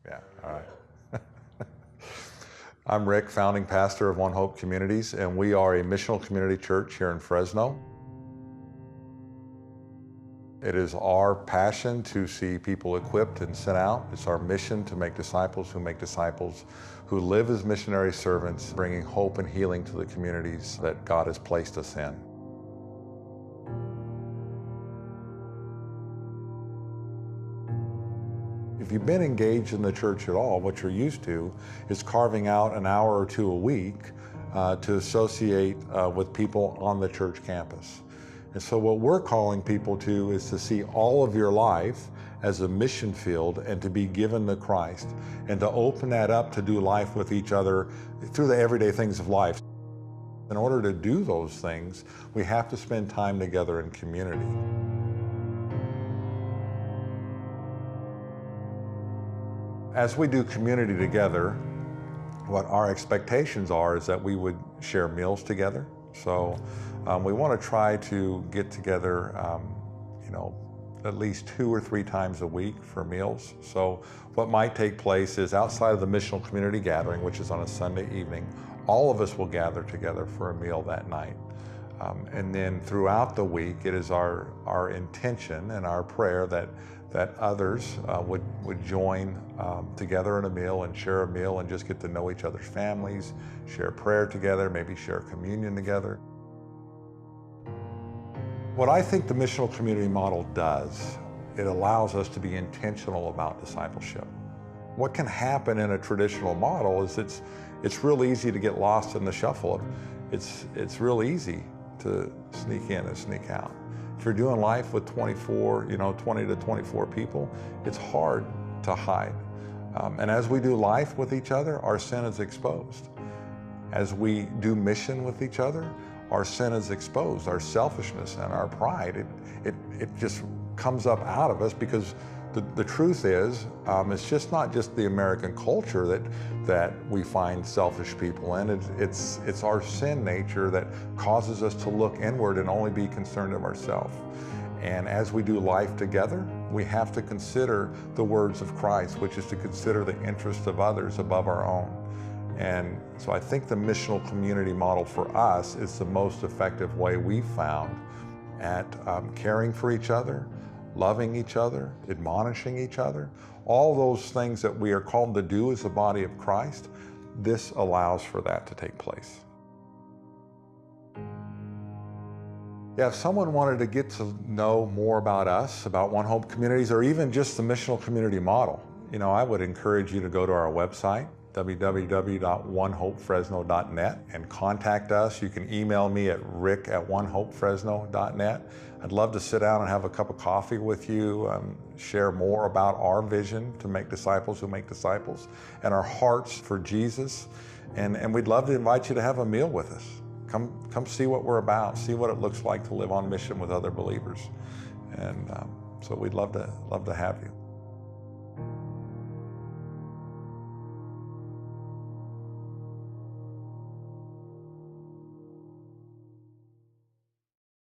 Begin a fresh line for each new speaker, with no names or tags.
Yeah, all right. I'm Rick, founding pastor of One Hope Communities, and we are a missional community church here in Fresno. It is our passion to see people equipped and sent out. It's our mission to make disciples who live as missionary servants, bringing hope and healing to the communities that God has placed us in. If you've been engaged in the church at all, what you're used to is carving out an hour or two a week to associate with people on the church campus. And so what we're calling people to is to see all of your life as a mission field and to be given to Christ and to open that up to do life with each other through the everyday things of life. In order to do those things, we have to spend time together in community. As we do community together, what our expectations are is that we would share meals together. So we want to try to get together, at least 2 or 3 times a week for meals. So what might take place is outside of the missional community gathering, which is on a Sunday evening, all of us will gather together for a meal that night. And then throughout the week, it is our intention and our prayer that others would join together in a meal and share a meal and just get to know each other's families, share prayer together, maybe share communion together. What I think the missional community model does, it allows us to be intentional about discipleship. What can happen in a traditional model is it's real easy to get lost in the shuffle. It's real easy to sneak in and sneak out. If you're doing life with 20 to 24 people, it's hard to hide. And as we do life with each other, our sin is exposed. As we do mission with each other, our sin is exposed. Our selfishness and our pride, it just comes up out of us because the truth is, it's just not just the American culture that we find selfish people in. It's our sin nature that causes us to look inward and only be concerned of ourselves. And as we do life together, we have to consider the words of Christ, which is to consider the interest of others above our own. And so I think the missional community model for us is the most effective way we've found at caring for each other, loving each other, admonishing each other, all those things that we are called to do as the body of Christ. This allows for that to take place. Yeah, if someone wanted to get to know more about us, about One Hope Communities, or even just the missional community model, I would encourage you to go to our website, www.onehopefresno.net, and contact us. You can email me at rick@onehopefresno.net. I'd love to sit down and have a cup of coffee with you, share more about our vision to make disciples who make disciples and our hearts for Jesus. And we'd love to invite you to have a meal with us. Come see what we're about, see what it looks like to live on mission with other believers. And so we'd love to have you.